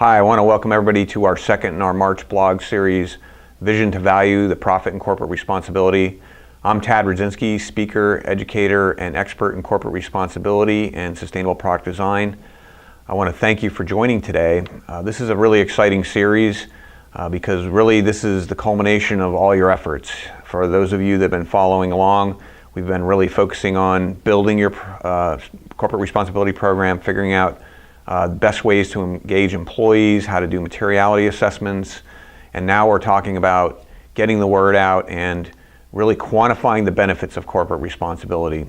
Hi, I want to welcome everybody to our second in our March blog series, Vision to Value, the Profit and Corporate Responsibility. I'm Tad Radzinski, speaker, educator, and expert in corporate responsibility and sustainable product design. I want to thank you for joining today. This is a really exciting series because really this is the culmination of all your efforts. For those of you that have been following along, we've been really focusing on building your corporate responsibility program, figuring out the best ways to engage employees, how to do materiality assessments, and now we're talking about getting the word out and really quantifying the benefits of corporate responsibility.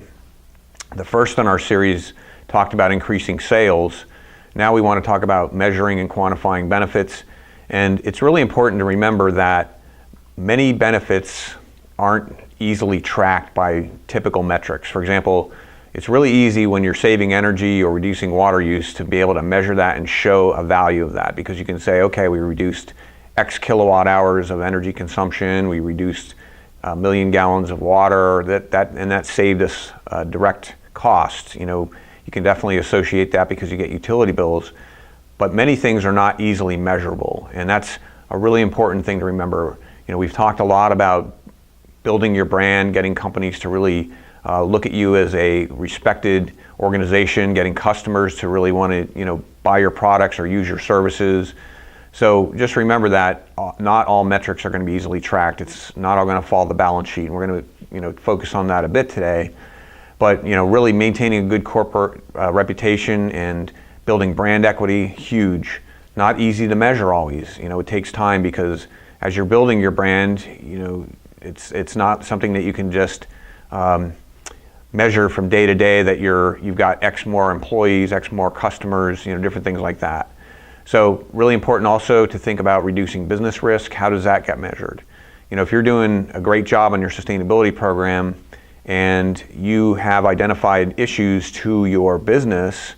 The first in our series talked about increasing sales. Now we want to talk about measuring and quantifying benefits, and it's really important to remember that many benefits aren't easily tracked by typical metrics. For example, it's really easy when you're saving energy or reducing water use to be able to measure that and show a value of that, because you can say, okay, we reduced X kilowatt hours of energy consumption, we reduced 1 million gallons of water, and that saved us direct costs. You know, you can definitely associate that because you get utility bills, but many things are not easily measurable, and that's a really important thing to remember. You know, we've talked a lot about building your brand, getting companies to really look at you as a respected organization, getting customers to really want to, buy your products or use your services. So just remember that not all metrics are going to be easily tracked. It's not all going to follow the balance sheet, and we're going to, focus on that a bit today. But really maintaining a good corporate reputation and building brand equity, huge. Not easy to measure always. It takes time because as you're building your brand, it's not something that you can just measure from day to day that you've got X more employees, X more customers, different things like that. So really important also to think about reducing business risk. How does that get measured? If you're doing a great job on your sustainability program and you have identified issues to your business,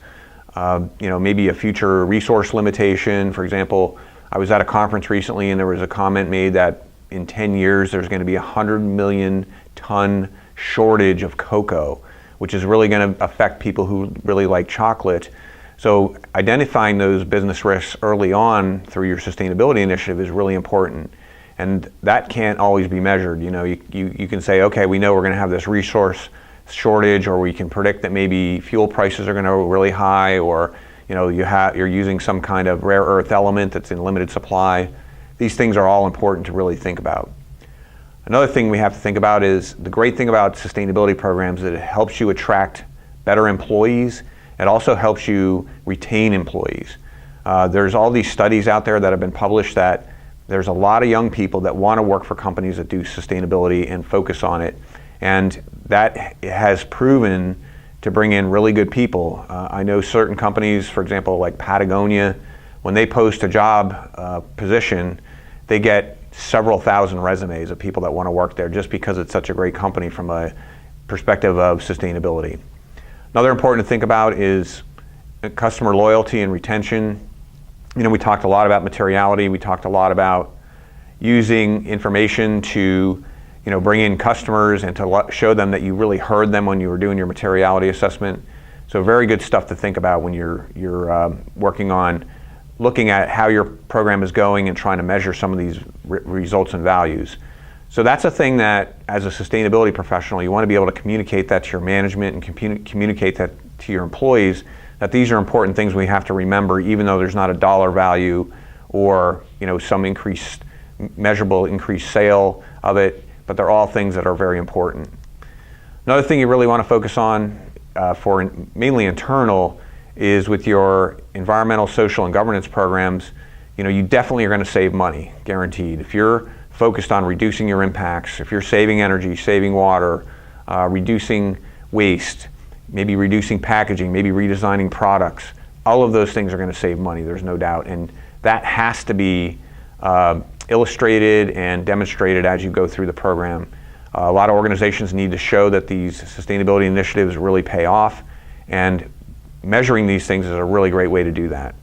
maybe a future resource limitation. For example, I was at a conference recently and there was a comment made that in 10 years there's going to be 100 million ton shortage of cocoa, which is really going to affect people who really like chocolate. So identifying those business risks early on through your sustainability initiative is really important, and that can't always be measured. You can say, okay, we know we're going to have this resource shortage, or we can predict that maybe fuel prices are going to go really high, or you're using some kind of rare earth element that's in limited supply. These things are all important to really think about. Another thing we have to think about is the great thing about sustainability programs is that it helps you attract better employees. It also helps you retain employees. There's all these studies out there that have been published that there's a lot of young people that want to work for companies that do sustainability and focus on it. And that has proven to bring in really good people. I know certain companies, for example, like Patagonia, when they post a job position, they get several thousand resumes of people that want to work there just because it's such a great company from a perspective of sustainability. Another important to think about is customer loyalty and retention. We talked a lot about materiality. We talked a lot about using information to bring in customers and to show them that you really heard them when you were doing your materiality assessment. So very good stuff to think about when you're working on looking at how your program is going and trying to measure some of these results and values. So that's a thing that, as a sustainability professional, you want to be able to communicate that to your management and communicate that to your employees, that these are important things we have to remember, even though there's not a dollar value or some measurable increased sale of it, but they're all things that are very important. Another thing you really want to focus on for mainly internal is with your environmental, social, and governance programs. You definitely are going to save money, guaranteed. If you're focused on reducing your impacts, if you're saving energy, saving water, reducing waste, maybe reducing packaging, maybe redesigning products, all of those things are going to save money, there's no doubt. And that has to be illustrated and demonstrated as you go through the program. A lot of organizations need to show that these sustainability initiatives really pay off, and measuring these things is a really great way to do that.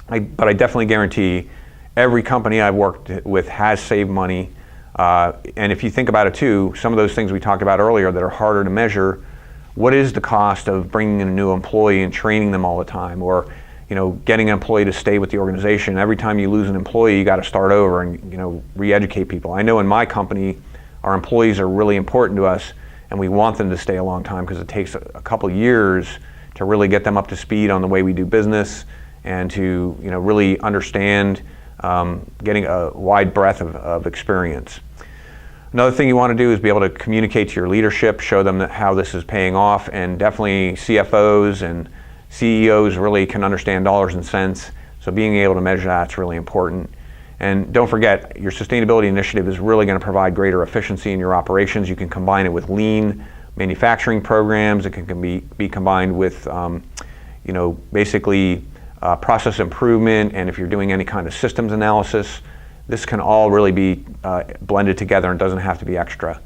But I definitely guarantee every company I've worked with has saved money. And if you think about it too, some of those things we talked about earlier that are harder to measure, what is the cost of bringing in a new employee and training them all the time? Or getting an employee to stay with the organization. Every time you lose an employee, you got to start over and re-educate people. I know in my company, our employees are really important to us, and we want them to stay a long time because it takes a couple years to really get them up to speed on the way we do business and to really understand getting a wide breadth of experience. Another thing you want to do is be able to communicate to your leadership, show them how this is paying off, and definitely CFOs and CEOs really can understand dollars and cents, so being able to measure that's really important. And don't forget, your sustainability initiative is really going to provide greater efficiency in your operations. You can combine it with lean manufacturing programs. It can be combined with basically process improvement, and if you're doing any kind of systems analysis, this can all really be blended together and doesn't have to be extra.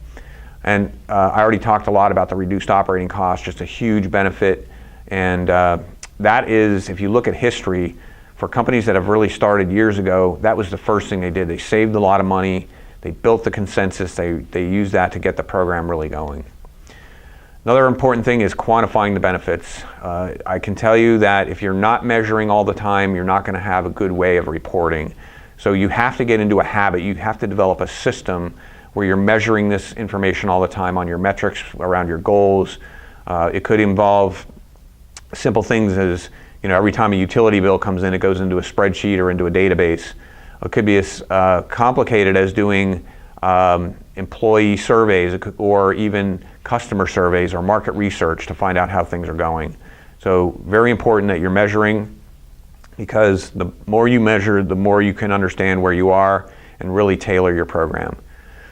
And I already talked a lot about the reduced operating costs, just a huge benefit. And that is, if you look at history, for companies that have really started years ago, that was the first thing they did. They saved a lot of money, they built the consensus, they used that to get the program really going. Another important thing is quantifying the benefits. I can tell you that if you're not measuring all the time, you're not going to have a good way of reporting. So you have to get into a habit, you have to develop a system where you're measuring this information all the time on your metrics, around your goals. It could involve simple things as, every time a utility bill comes in, it goes into a spreadsheet or into a database. It could be as complicated as doing employee surveys or even customer surveys or market research to find out how things are going. So very important that you're measuring, because the more you measure, the more you can understand where you are and really tailor your program.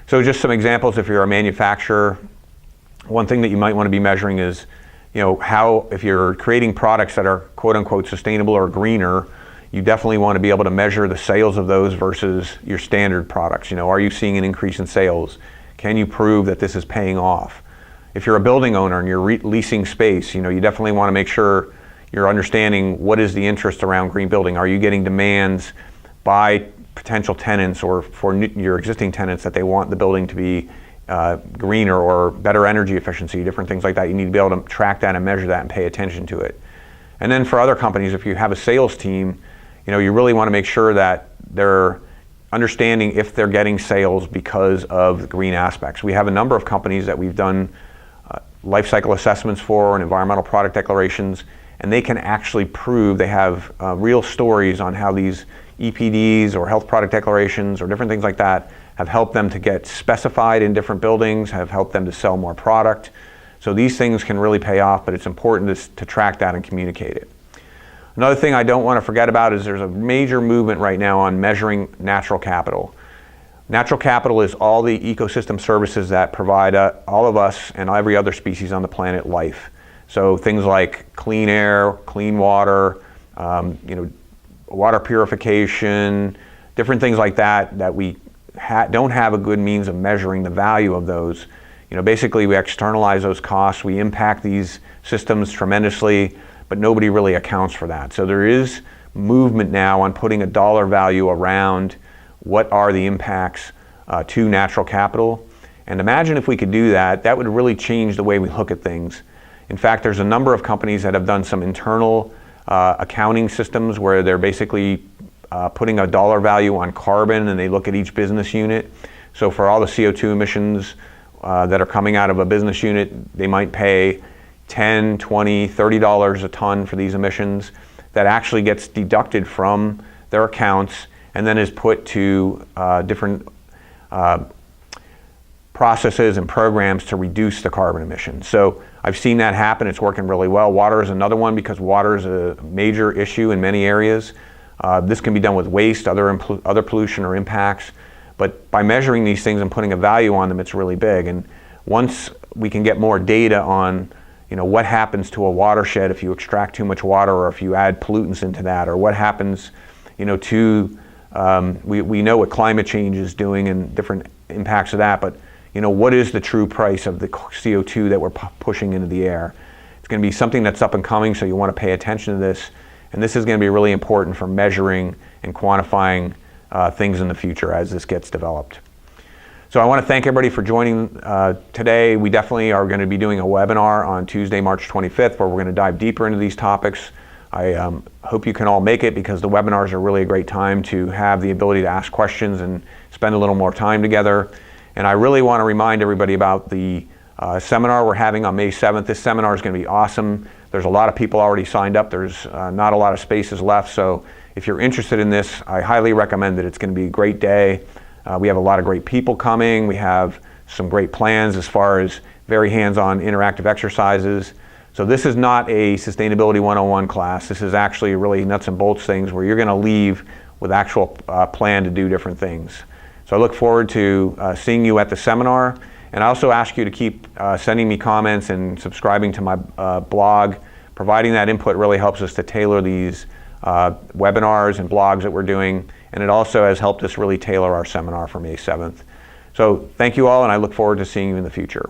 So just some examples, if you're a manufacturer, one thing that you might want to be measuring is how, if you're creating products that are quote unquote sustainable or greener, you definitely want to be able to measure the sales of those versus your standard products. Are you seeing an increase in sales? Can you prove that this is paying off? If you're a building owner and you're leasing space, you definitely want to make sure you're understanding what is the interest around green building. Are you getting demands by potential tenants or for your existing tenants that they want the building to be greener or better energy efficiency, different things like that? You need to be able to track that and measure that and pay attention to it. And then for other companies, if you have a sales team, you really want to make sure that they're understanding if they're getting sales because of the green aspects. We have a number of companies that we've done life cycle assessments for and environmental product declarations, and they can actually prove, they have real stories on how these EPDs or health product declarations or different things like that have helped them to get specified in different buildings, have helped them to sell more product. So these things can really pay off, but it's important to track that and communicate it. Another thing I don't want to forget about is there's a major movement right now on measuring natural capital. Natural capital is all the ecosystem services that provide all of us and every other species on the planet life. So things like clean air, clean water, water purification, different things like that we don't have a good means of measuring the value of those. Basically we externalize those costs, we impact these systems tremendously, but nobody really accounts for that. So there is movement now on putting a dollar value around what are the impacts to natural capital. And imagine if we could do that, that would really change the way we look at things. In fact, there's a number of companies that have done some internal accounting systems where they're basically putting a dollar value on carbon, and they look at each business unit. So for all the CO2 emissions that are coming out of a business unit, they might pay $10, $20, $30 a ton for these emissions. That actually gets deducted from their accounts and then is put to different processes and programs to reduce the carbon emissions. So I've seen that happen. It's working really well. Water is another one, because water is a major issue in many areas. This can be done with waste, other pollution or impacts. But by measuring these things and putting a value on them, it's really big. And once we can get more data on what happens to a watershed if you extract too much water, or if you add pollutants into that, or what happens to we know what climate change is doing and different impacts of that, but what is the true price of the CO2 that we're pushing into the air? It's going to be something that's up and coming, so you want to pay attention to this, and this is going to be really important for measuring and quantifying things in the future as this gets developed. So I want to thank everybody for joining today. We definitely are going to be doing a webinar on Tuesday, March 25th, where we're going to dive deeper into these topics. I hope you can all make it, because the webinars are really a great time to have the ability to ask questions and spend a little more time together. And I really want to remind everybody about the seminar we're having on May 7th. This seminar is going to be awesome. There's a lot of people already signed up. There's not a lot of spaces left. So if you're interested in this, I highly recommend it. It's going to be a great day. We have a lot of great people coming. We have some great plans as far as very hands-on interactive exercises. So this is not a Sustainability 101 class. This is actually really nuts and bolts things where you're going to leave with actual plan to do different things. So I look forward to seeing you at the seminar. And I also ask you to keep sending me comments and subscribing to my blog. Providing that input really helps us to tailor these webinars and blogs that we're doing. And it also has helped us really tailor our seminar for May 7th. So thank you all, and I look forward to seeing you in the future.